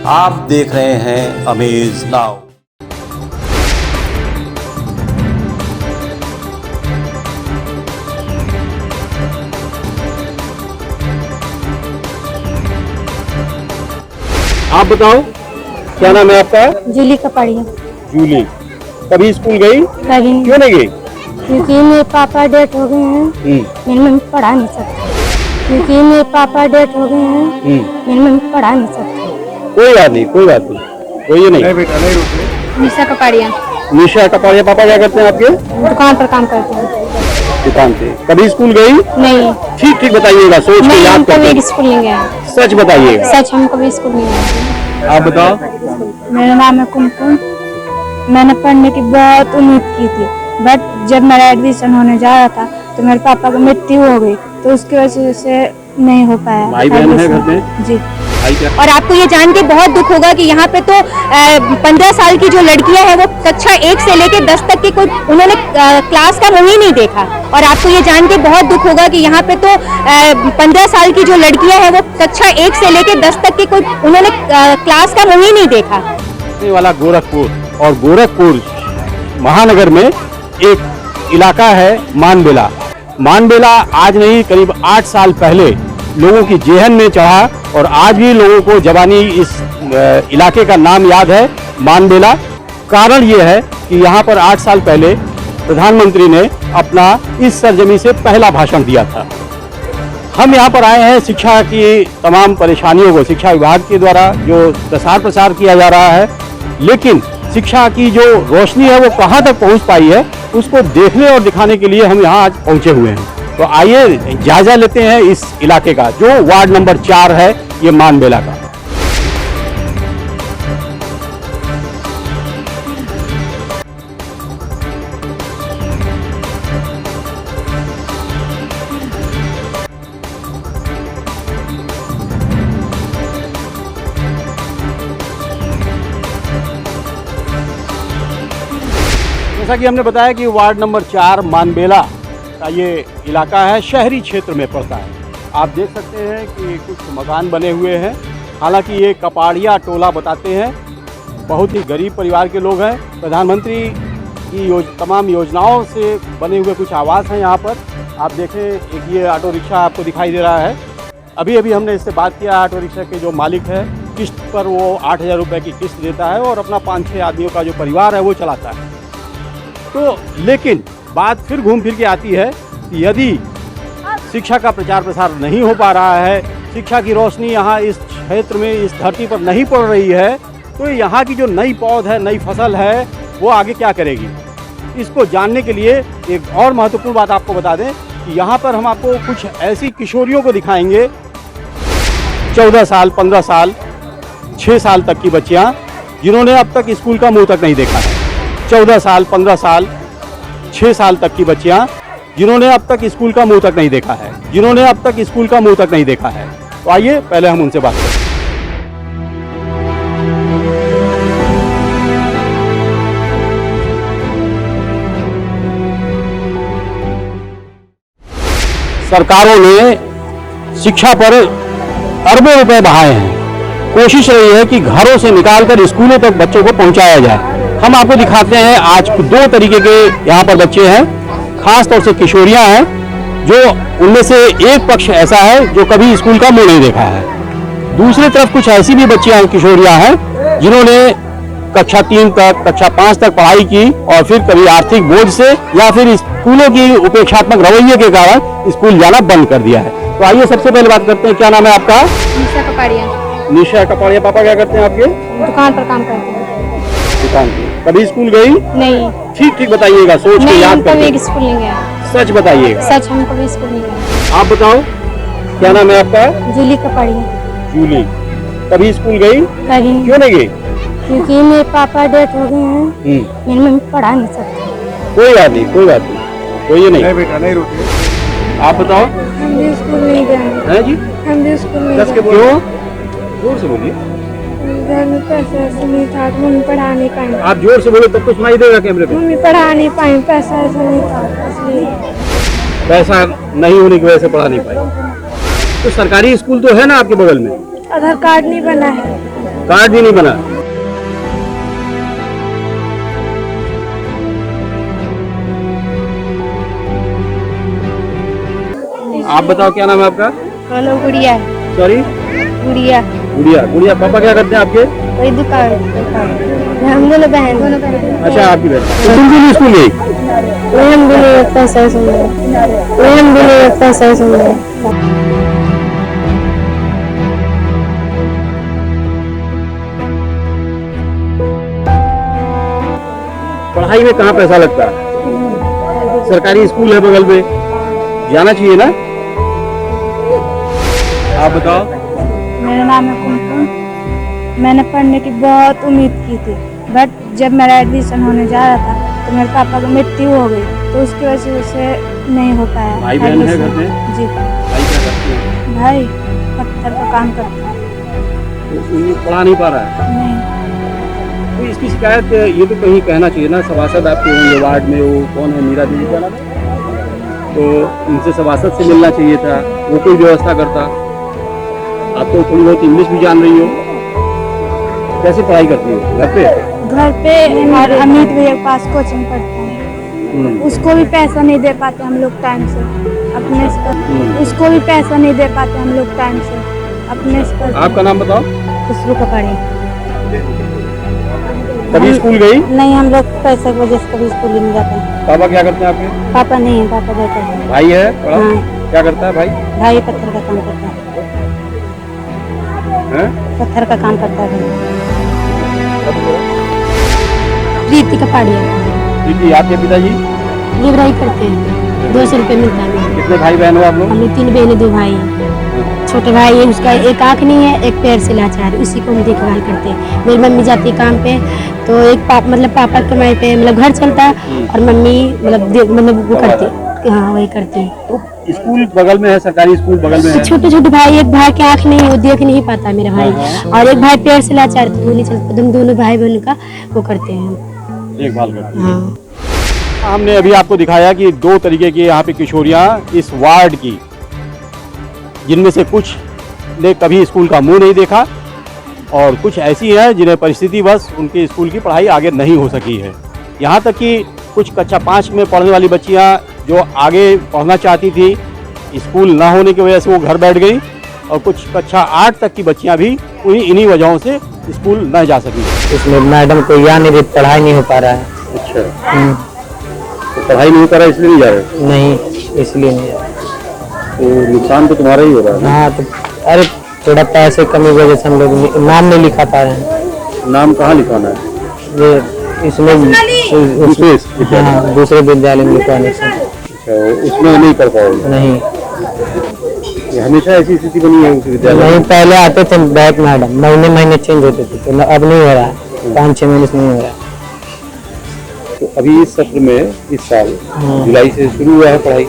आप देख रहे हैं अमेज नाउ। आप बताओ, क्या नाम है आपका? जूली कपाड़िया। जूली, कभी स्कूल गई? कभी। क्यों नहीं गई? क्योंकि मेरे पापा डेथ हो गए हैं, मेरी मम्मी पढ़ा नहीं सकती। क्योंकि मेरे पापा डेथ हो गए हैं, मेरी मम्मी पढ़ा नहीं सकती। कोई बात नहीं, कोई बात नहीं, कोई नहीं। बेटा नहीं रुक। निशा कपाड़िया। निशा कपाड़िया, पापा क्या करते हैं आपके? दुकान पर काम करते हैं। दुकान पे। कभी स्कूल गई? नहीं। ठीक ठीक बताइएगा, सोच के याद करके। कभी स्कूल नहीं गया। सच बताइएगा। सच, हम कभी स्कूल नहीं गए। आप बताओ। मेरा नाम है कुमकुम। मैंने पढ़ने की बहुत उम्मीद की थी, बट जब मेरा एडमिशन होने जा रहा था तो मेरे पापा की मृत्यु हो गई, तो उसकी वजह से नहीं हो पाया। भाई बहन है घर में? जी। और आपको ये जान के बहुत दुख होगा कि यहाँ पे तो 15 साल की जो लड़कियां हैं वो कक्षा 1 से लेकर 10 तक के कोई उन्होंने क्लास का मुंह ही नहीं देखा। और आपको ये जान के बहुत दुख होगा कि यहाँ पे तो 15 साल की जो लड़कियां हैं वो कक्षा 1 से लेकर 10 तक के कोई उन्होंने क्लास का मुंह ही नहीं देखा। वाला गोरखपुर, और गोरखपुर महानगर में एक इलाका है मानबेला। मानबेला आज नहीं, करीब 8 साल पहले लोगों की जेहन में चढ़ा, और आज भी लोगों को जवानी इस इलाके का नाम याद है, मानबेला। कारण ये है कि यहाँ पर 8 साल पहले प्रधानमंत्री ने अपना इस सरजमी से पहला भाषण दिया था। हम यहाँ पर आए हैं शिक्षा की तमाम परेशानियों को, शिक्षा विभाग के द्वारा जो प्रसार किया जा रहा है, लेकिन शिक्षा की जो रोशनी है वो कहाँ तक पहुँच पाई है, उसको देखने और दिखाने के लिए हम यहाँ आज पहुँचे हुए हैं। तो आइए जायजा लेते हैं इस इलाके का, जो वार्ड नंबर 4 है, ये मानबेला का। जैसा कि हमने बताया कि वार्ड नंबर 4 मानबेला का ये इलाका है, शहरी क्षेत्र में पड़ता है। आप देख सकते हैं कि कुछ मकान बने हुए हैं। हालांकि ये कपाड़िया टोला बताते हैं, बहुत ही गरीब परिवार के लोग हैं। प्रधानमंत्री की तमाम योजनाओं से बने हुए कुछ आवास हैं यहाँ पर। आप देखें, एक ये ऑटो रिक्शा आपको दिखाई दे रहा है। अभी हमने इससे बात किया, ऑटो रिक्शा के जो मालिक है, किस्त पर वो 8,000 रुपये की किस्त देता है और अपना 5-6 आदमियों का जो परिवार है वो चलाता है। तो लेकिन बात फिर घूम फिर के आती है कि यदि शिक्षा का प्रचार प्रसार नहीं हो पा रहा है, शिक्षा की रोशनी यहाँ इस क्षेत्र में, इस धरती पर नहीं पड़ रही है, तो यहाँ की जो नई पौध है, नई फसल है, वो आगे क्या करेगी। इसको जानने के लिए एक और महत्वपूर्ण बात आपको बता दें कि यहाँ पर हम आपको कुछ ऐसी किशोरियों को दिखाएंगे, 14 साल, 15 साल, 6 साल तक की बच्चियाँ, जिन्होंने अब तक स्कूल का मुँह तक नहीं देखा है। 14 साल, 15 साल, 6 साल तक की बच्चियां, जिन्होंने अब तक स्कूल का मुंह तक नहीं देखा है, जिन्होंने अब तक स्कूल का मुंह तक नहीं देखा है। तो आइए पहले हम उनसे बात करें। सरकारों ने शिक्षा पर अरबों रुपए बहाए हैं। कोशिश रही है कि घरों से निकालकर स्कूलों तक बच्चों को पहुंचाया जाए। हम आपको दिखाते हैं, आज 2 तरीके के यहाँ पर बच्चे हैं, खास तौर से किशोरियाँ हैं, जो उनमें से एक पक्ष ऐसा है जो कभी स्कूल का मुंह नहीं देखा है। दूसरी तरफ कुछ ऐसी भी बच्चियाँ, किशोरियाँ हैं, जिन्होंने कक्षा 3 तक, कक्षा 5 तक पढ़ाई की, और फिर कभी आर्थिक बोझ से या फिर स्कूलों की उपेक्षात्मक रवैये के कारण स्कूल जाना बंद कर दिया है। तो आइए सबसे पहले बात करते हैं, क्या नाम है आपका? निशा कपाड़िया। निशा कपाड़िया, पापा क्या करते हैं आपके? दुकान पर काम करते हैं। दुकान पे। कभी स्कूल गई? नहीं। ठीक ठीक बताइएगा, सोच के याद करके। कभी स्कूल नहीं गया। सच बताइएगा। सच, हम कभी स्कूल नहीं गए। आप बताओ, क्या नाम है आपका? जूली कपाड़िया। जूली, कभी स्कूल गई? कभी। क्यों नहीं गई? क्योंकि मेरे पापा डेथ हो गए हैं, मेरी मम्मी पढ़ा नहीं सकती। कोई बात नहीं, कोई बात नहीं, कोई नहीं। बेटा नहीं रुकिए। आप बताओ। हम भी स्कूल नहीं गए हैं जी? हम भी स्कूल नहीं गए। क्यों? जोर से बोलिए। घर में पैसा ऐसा नहीं था, मम्मी पढ़ा नहीं पाई। आप जोर से बोले तब तो सुनाई देगा कैमरे पे। मम्मी पढ़ा नहीं पाई, पैसा ऐसा नहीं था, इसलिए। पैसा नहीं होने की वजह से पढ़ा नहीं पाई। तो सरकारी स्कूल तो है ना आपके बगल में? आधार कार्ड नहीं बना है। कार्ड भी नहीं बना। आप बताओ क्या नाम है आपका? हेलो गुड़िया। सॉरी? गुड़िया। गुड़िया। गुड़िया, पापा क्या करते हैं आपके? कोई दुकान। हम दोनों बहन। अच्छा, आपकी बहन। तो तुम भी स्कूल गई? हम दोनों पैसा सुन रहे। पढ़ाई में कहाँ पैसा लगता है? सरकारी स्कूल है बगल में, जाना चाहिए ना। आप बताओ। मेरा नाम है कुमकुम। मैंने पढ़ने की बहुत उम्मीद की थी, बट जब मेरा एडमिशन होने जा रहा था तो मेरे पापा की मृत्यु हो गई, तो उसकी वजह से नहीं हो पाया। भाई बहन है घर में? जी। भाई क्या करते हैं? भाई पत्थर का काम करता है। तो पढ़ा नहीं पा रहा है? नहीं। तो इसकी शिकायत ये तो कहीं कहना चाहिए ना, सभासद आपके होंगे वार्ड में, वो कौन है, मीरा देवी का नाम है, तो इनसे सभासद से मिलना चाहिए था, वो कोई व्यवस्था करता। आप तो थोड़ी बहुत इंग्लिश भी जान रही हो, कैसे पढ़ाई करती हो? घर पे और अमित भैया के पास कोचिंग पढ़ते हैं, उसको भी पैसा नहीं दे पाते हम लोग टाइम से अपने से। उसको भी पैसा नहीं दे पाते हम लोग टाइम से अपने से। आपका नाम बताओ। खुशबू कपाड़ी। कभी स्कूल गई? नहीं, हम लोग पैसे की वजह से कभी स्कूल नहीं जाते हैं। पापा क्या करते हैं आपके? पापा नहीं है, पापा देते हैं। भाई है बड़ा? हाँ। क्या करता है भाई? भाई पत्थर का काम करता है। पत्थर का काम करता है भाई। प्रीति कपाड़िया। प्रीति, आपके पिताजी? लिबराई करते हैं, 200 रुपये मिलता है। कितने भाई बहन हो आप लोग? हम लोग 3 बहनें 2 भाई हैं। छोटे भाई है, उसका एक आँख नहीं है, एक पैर से लाचार, उसी को हम देखभाल करते हैं। मेरी मम्मी जाती है काम पे, तो एक पापा कमाई पे मतलब घर चलता है, और मम्मी मतलब वो करती है। हाँ, वही करती है। तो स्कूल बगल में है, सरकारी स्कूल बगल में है। छोटे छोटे भाई, एक भाई की आँख नहीं है, वो देख नहीं पाता मेरा भाई, और एक भाई पैर से लाचार, तो वो नहीं चलता। हम दोनों भाई बहन का वो करते हैं, देखभाल करते हैं। हाँ। हमने अभी आपको दिखाया कि 2 तरीके की यहाँ पे किशोरियाँ इस वार्ड की, जिनमें से कुछ ने कभी स्कूल का मुंह नहीं देखा, और कुछ ऐसी हैं जिन्हें परिस्थितिवश उनके स्कूल की पढ़ाई आगे नहीं हो सकी है। यहाँ तक कि कुछ कक्षा 5 में पढ़ने वाली बच्चियाँ जो आगे पढ़ना चाहती थी, स्कूल ना होने की वजह से वो घर बैठ गई, और कुछ कक्षा 8 तक की बच्चियाँ भी इन्हीं वजहों से स्कूल न जा सकी। इसमें मैडम को या नहीं, पढ़ाई नहीं हो पा रहा है। अच्छा, तो पढ़ाई नहीं हो पा रहा इसलिए नहीं जा रहे? नहीं, इसलिए नहीं। तो नुकसान तो तुम्हारा ही हो रहा है। हाँ, तो अरे थोड़ा पैसे कमी वजह से हम लोग नाम नहीं लिखा पा रहे हैं। नाम कहाँ लिखाना है? ये इसमें दूसरे विद्यालय में लिखवाने से। अच्छा, उसमें नहीं कर पाओगे? नहीं, ये हमेशा ऐसी स्थिति बनी है उस विद्यालय में? नहीं, पहले आते थे बहुत मैडम, महीने चेंज होते थे, तो अब नहीं हो रहा है। 5-6 महीने से नहीं हो रहा है। तो अभी इस सत्र में इस साल जुलाई से शुरू हुआ है पढ़ाई,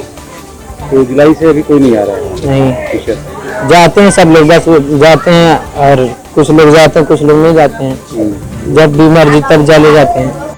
तो जुलाई से अभी कोई नहीं आ रहा है? नहीं, टीचर जाते हैं सब लोग, बस जाते हैं, और कुछ लोग जाते हैं, कुछ लोग नहीं जाते हैं। जब भी मर्जी तब चले जाते हैं।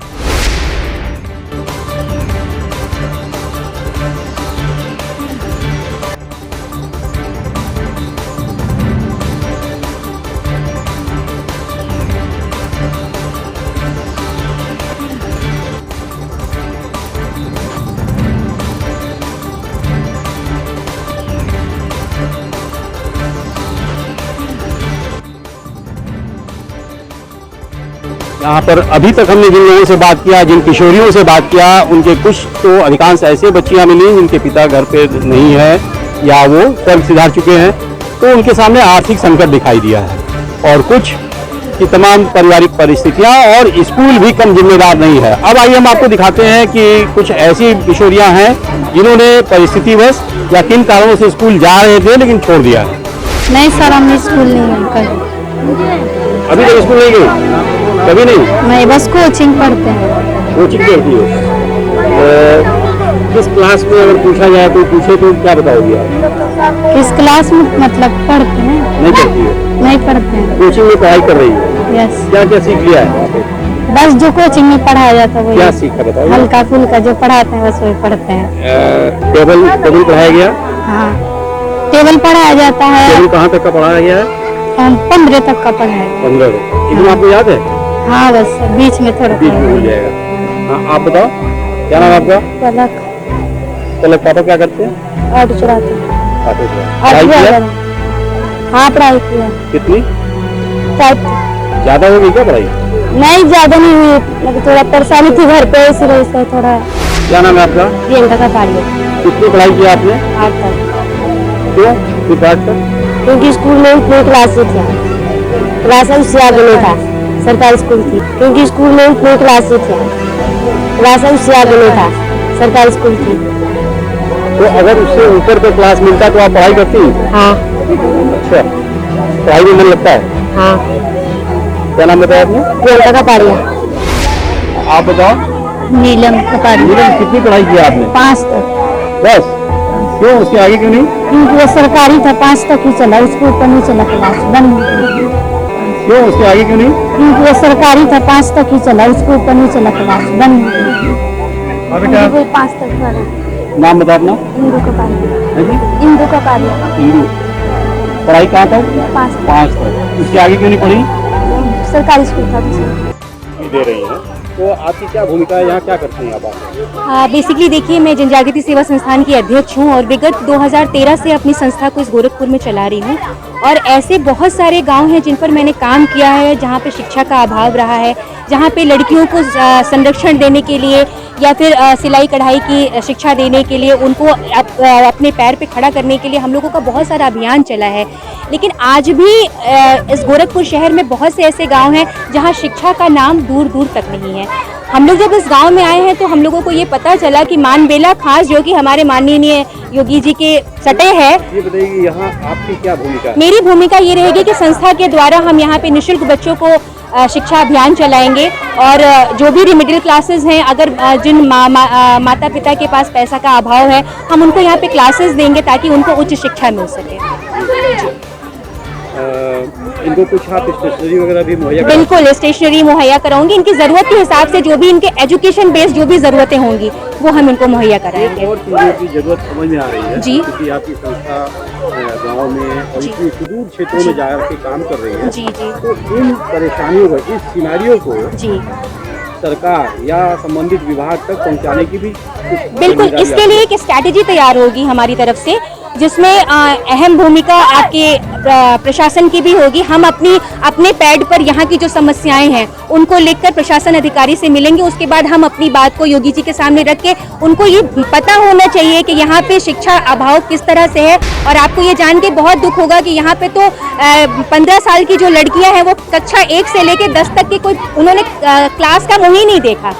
यहाँ पर अभी तक हमने जिन लोगों से बात किया, जिन किशोरियों से बात किया, उनके कुछ तो अधिकांश ऐसे बच्चियाँ मिली जिनके पिता घर पे नहीं है या वो स्वर्ग सिधार चुके हैं, तो उनके सामने आर्थिक संकट दिखाई दिया है, और कुछ की तमाम पारिवारिक परिस्थितियाँ, और स्कूल भी कम जिम्मेदार नहीं है। अब आइए हम आपको दिखाते हैं कि कुछ ऐसी किशोरियाँ हैं जिन्होंने परिस्थितिवश या किन कारणों से स्कूल जा रहे थे लेकिन छोड़ दिया है। नहीं सर, हम स्कूल नहीं गए। अभी तक स्कूल नहीं गई? कभी नहीं? मैं बस कोचिंग पढ़ते हैं। कोचिंग करती हो? किस क्लास में अगर पूछा जाए तो पूछे तो क्या बताओगी आप? किस क्लास में मतलब पढ़ते हैं? नहीं पढ़ती हो? नहीं पढ़ते हैं। कोचिंग में पढ़ाई कर रही हो? यस। क्या क्या सीख लिया है? बस जो कोचिंग में पढ़ाया जाता है क्या वही, सीखा बताओ? हल्का फुल्का जो पढ़ाते हैं बस वही पढ़ते हैं। टेबल पढ़ाया गया? हाँ, टेबल पढ़ाया जाता है। टेबल कहाँ तक का पढ़ाया गया है? हम 15 तक का पढ़ा है। 15 इतना आपको याद है? हाँ बस बीच में थोड़ा बीच में हो जाएगा। हाँ, आप बताओ क्या नाम है आपका? पलक पलक। पापा क्या करते हैं? ऑटो चलाते हैं। ऑटो पढ़ाई किया? हाँ पढ़ाई किया। कितनी? 5 ज्यादा हो गई क्या पढ़ाई? नहीं ज्यादा नहीं हुई, मतलब थोड़ा परेशानी थी घर पे, इसलिए से थोड़ा। क्या नाम है आपका? प्रियंका का पाड़ी। कितनी पढ़ाई की आपने? 8 तक। क्यों सिर्फ 8 तक? क्योंकि स्कूल में इतनी क्लासेस थी, क्लास उससे आगे नहीं था, सरकारी स्कूल थी। क्योंकि स्कूल में इतनी क्लासेस थी, क्लास उससे आगे नहीं था, सरकारी स्कूल थी। तो अगर उससे ऊपर का क्लास मिलता तो आप पढ़ाई करती? हाँ। अच्छा, पढ़ाई में मन लगता है? हाँ। क्या नाम बताया आपने? प्रियंका का पाड़ी। आप बताओ। नीलम का पाड़ी। नीलम, कितनी पढ़ाई की आपने? 5 तक। बस? क्यों उसके आगे क्यों नहीं? क्योंकि वो सरकारी था, 5 तक ही चला, उसके ऊपर नहीं चला क्लास, बंद। क्यों उसके आगे क्यों नहीं? क्योंकि वो सरकारी था, 5 तक ही चला, उसके ऊपर नहीं चला क्लास, बंद। कोई 5 तक पढ़ा। नाम बता अपना। इंदू का पाड़ी। है जी? इंदू का पाड़ी। हिंदू। पढ़ाई कहाँ तक? 5 तक। उसके आगे क्यों नहीं पढ़ी? सरकारी स्कूल था दूसरा। दे रही हैं, तो आपकी क्या भूमिका है यहाँ, क्या करती हैं आप? बेसिकली देखिए, मैं जनजागृति सेवा संस्थान की अध्यक्ष हूँ और विगत 2013 से अपनी संस्था को इस गोरखपुर में चला रही हूँ। और ऐसे बहुत सारे गांव हैं जिन पर मैंने काम किया है, जहाँ पे शिक्षा का अभाव रहा है, जहाँ पे लड़कियों को संरक्षण देने के लिए या फिर सिलाई कढ़ाई की शिक्षा देने के लिए, उनको अपने पैर पे खड़ा करने के लिए हम लोगों का बहुत सारा अभियान चला है। लेकिन आज भी इस गोरखपुर शहर में बहुत से ऐसे गांव हैं जहां शिक्षा का नाम दूर दूर तक नहीं है। हम लोग जब इस गांव में आए हैं तो हम लोगों को ये पता चला कि मानबेला खास, जो कि हमारे माननीय योगी जी के सटे है। ये बताइए कि यहाँ आपकी क्या भूमिका है? मेरी भूमिका ये रहेगी कि संस्था के द्वारा हम यहाँ पे निःशुल्क बच्चों को शिक्षा अभियान चलाएंगे और जो भी रिमिडियल क्लासेस हैं, अगर जिन माता पिता के पास पैसा का अभाव है, हम उनको यहाँ पे क्लासेस देंगे ताकि उनको उच्च शिक्षा मिल सके। इनको कुछ आप स्टेशनरी वगैरह भी मुहैया कराएंगे? बिल्कुल, स्टेशनरी मुहैया कराऊंगी। इनकी ज़रूरत के हिसाब से जो भी इनके एजुकेशन बेस्ड जो भी ज़रूरतें होंगी वो हम इनको मुहैया कराएंगे। और चीज़ों की जरूरत समझ में आ रही है जी। क्योंकि आपकी संस्था गांव में और इतनी सुदूर क्षेत्रों में जा के काम कर रही है। जी जी तो इन परेशानियों को, इस सिनारियों को जी सरकार या संबंधित विभाग तक पहुंचाने की भी बिल्कुल, इसके लिए एक स्ट्रैटेजी तैयार होगी हमारी तरफ से, जिसमें अहम भूमिका आपके प्रशासन की भी होगी। हम अपने पैड पर यहाँ की जो समस्याएं हैं उनको लेकर प्रशासन अधिकारी से मिलेंगे। उसके बाद हम अपनी बात को योगी जी के सामने रख के, उनको ये पता होना चाहिए कि यहाँ पे शिक्षा अभाव किस तरह से है। और आपको ये जान के बहुत दुख होगा कि यहाँ पे तो 15 साल की जो लड़कियां हैं वो कक्षा 1 से लेकर 10 तक की कोई उन्होंने क्लास का मुंह ही नहीं देखा।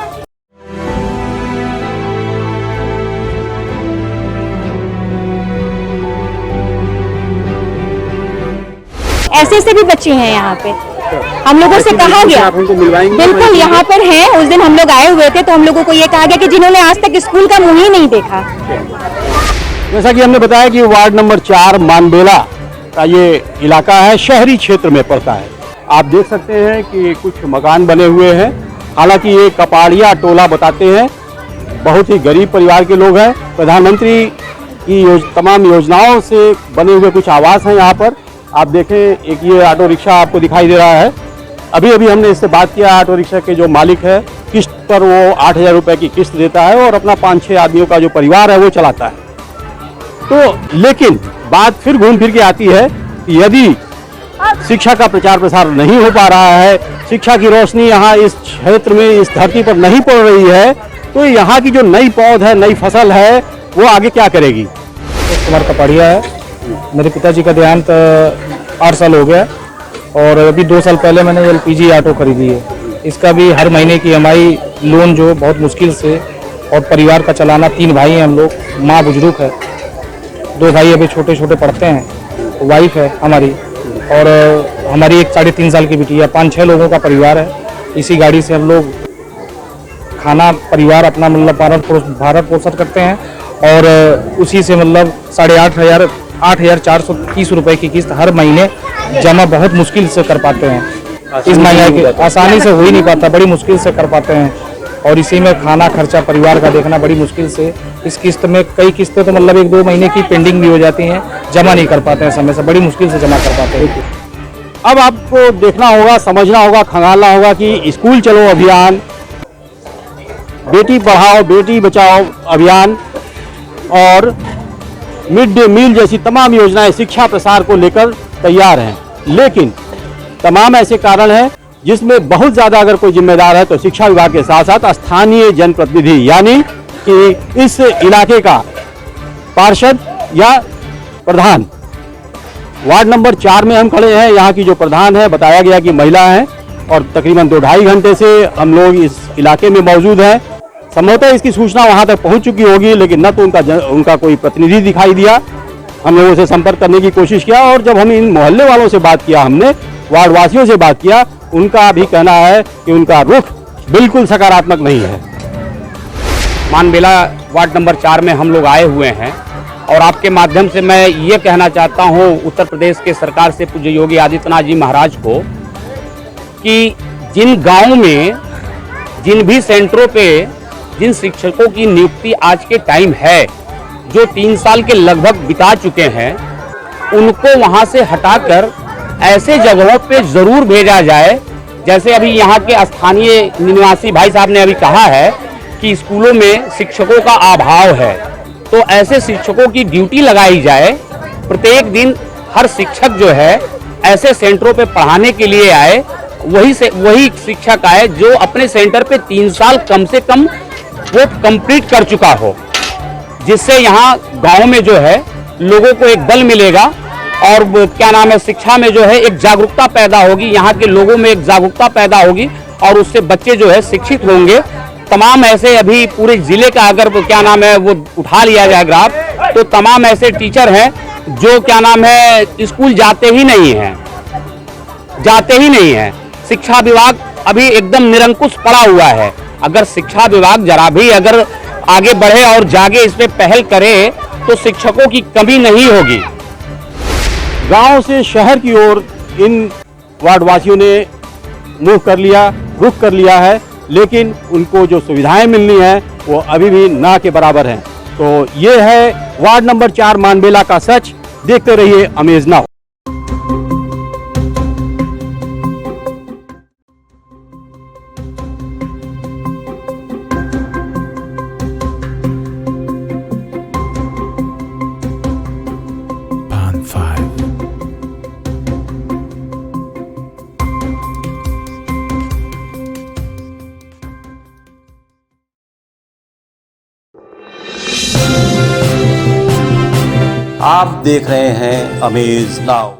ऐसे से भी बच्चे हैं यहाँ पे, हम लोगों से कहा गया। आप उनको मिलवाएंगे? बिल्कुल, यहाँ पर हैं। उस दिन हम लोग आए हुए थे तो हम लोगों को ये कहा गया कि जिन्होंने आज तक स्कूल का मुंह ही नहीं देखा। जैसा कि हमने बताया कि वार्ड नंबर 4 मानबेला का ये इलाका है, शहरी क्षेत्र में पड़ता है। आप देख सकते हैं कि कुछ मकान बने हुए हैं। हालांकि ये कपाड़िया टोला बताते हैं, बहुत ही गरीब परिवार के लोग हैं। प्रधानमंत्री की तमाम योजनाओं से बने हुए कुछ आवास हैं यहाँ पर। आप देखें, एक ये ऑटो रिक्शा आपको दिखाई दे रहा है। अभी हमने इससे बात किया। ऑटो रिक्शा के जो मालिक है, किस्त पर वो 8,000 रुपये की किस्त देता है और अपना 5-6 आदमियों का जो परिवार है वो चलाता है। तो लेकिन बात फिर घूम फिर के आती है कि यदि शिक्षा का प्रचार प्रसार नहीं हो पा रहा है, शिक्षा की रोशनी यहाँ इस क्षेत्र में, इस धरती पर नहीं पड़ रही है, तो यहाँ की जो नई पौध है, नई फसल है, वो आगे क्या करेगी? कुमार कपाड़िया है। मेरे पिताजी का देहांत 8 साल हो गया और अभी 2 साल पहले मैंने LPG ऑटो खरीदी है। इसका भी हर महीने की EMI लोन जो बहुत मुश्किल से, और परिवार का चलाना, 3 भाई हैं हम लोग, माँ बुजुर्ग है, 2 भाई अभी छोटे छोटे पढ़ते हैं, वाइफ है हमारी, और हमारी एक 3.5 साल की बिटिया। 5-6 लोगों का परिवार है। इसी गाड़ी से हम लोग खाना, परिवार अपना मतलब भारत पोषण करते हैं और उसी से मतलब 8,430 रुपए की किस्त हर महीने जमा बहुत मुश्किल से कर पाते हैं। इस महीने की आसानी से हो ही नहीं पाता, बड़ी मुश्किल से कर पाते हैं। और इसी में खाना खर्चा परिवार का देखना बड़ी मुश्किल से। इस किस्त में कई किस्तें तो मतलब 1-2 महीने की पेंडिंग भी हो जाती हैं, जमा नहीं कर पाते हैं समय से, बड़ी मुश्किल से जमा कर पाते हैं। अब आपको देखना होगा, समझना होगा, खंगालना होगा कि स्कूल चलो अभियान, बेटी पढ़ाओ बेटी बचाओ अभियान और मिड डे मील जैसी तमाम योजनाएं शिक्षा प्रसार को लेकर तैयार हैं। लेकिन तमाम ऐसे कारण हैं जिसमें बहुत ज़्यादा अगर कोई जिम्मेदार है तो शिक्षा विभाग के साथ साथ स्थानीय जनप्रतिनिधि, यानी कि इस इलाके का पार्षद या प्रधान। वार्ड नंबर 4 में हम खड़े हैं। यहाँ की जो प्रधान है बताया गया कि महिला है और तकरीबन 2-2.5 घंटे से हम लोग इस इलाके में मौजूद हैं। संभवतः इसकी सूचना वहाँ तक पहुँच चुकी होगी, लेकिन न तो उनका कोई प्रतिनिधि दिखाई दिया। हम लोगों से संपर्क करने की कोशिश किया और जब हम इन मोहल्ले वालों से बात किया, हमने वार्ड वासियों से बात किया, उनका भी कहना है कि उनका रुख बिल्कुल सकारात्मक नहीं है। मानबेला वार्ड नंबर 4 में हम लोग आए हुए हैं और आपके माध्यम से मैं ये कहना चाहता हूँ उत्तर प्रदेश के सरकार से, पूज्य योगी आदित्यनाथ जी महाराज को, कि जिन गांवों में, जिन भी सेंटरों पे जिन शिक्षकों की नियुक्ति आज के टाइम है, जो 3 साल के लगभग बिता चुके हैं, उनको वहां से हटाकर ऐसे जगहों पे जरूर भेजा जाए। जैसे अभी यहाँ के स्थानीय निवासी भाई साहब ने अभी कहा है कि स्कूलों में शिक्षकों का अभाव है, तो ऐसे शिक्षकों की ड्यूटी लगाई जाए। प्रत्येक दिन हर शिक्षक जो है ऐसे सेंटरों पे पढ़ाने के लिए आए, वही शिक्षक आए जो अपने सेंटर पे 3 साल कम से कम वो कंप्लीट कर चुका हो, जिससे यहाँ गांव में जो है लोगों को एक बल मिलेगा और क्या नाम है, शिक्षा में जो है एक जागरूकता पैदा होगी, यहाँ के लोगों में एक जागरूकता पैदा होगी और उससे बच्चे जो है शिक्षित होंगे। तमाम ऐसे अभी पूरे जिले का अगर क्या नाम है वो उठा लिया जाए ग्राफ, तो तमाम ऐसे टीचर हैं जो क्या नाम है स्कूल जाते ही नहीं हैं। शिक्षा विभाग अभी एकदम निरंकुश पड़ा हुआ है। अगर शिक्षा विभाग जरा भी अगर आगे बढ़े और जागे इस पे पहल करे तो शिक्षकों की कमी नहीं होगी। गांव से शहर की ओर इन वार्डवासियों ने रुख कर लिया है, लेकिन उनको जो सुविधाएं मिलनी है वो अभी भी ना के बराबर हैं। तो ये है वार्ड नंबर 4 मानबेला का सच। देखते रहिए अमेज नाउ। आप देख रहे हैं अमेज नाउ।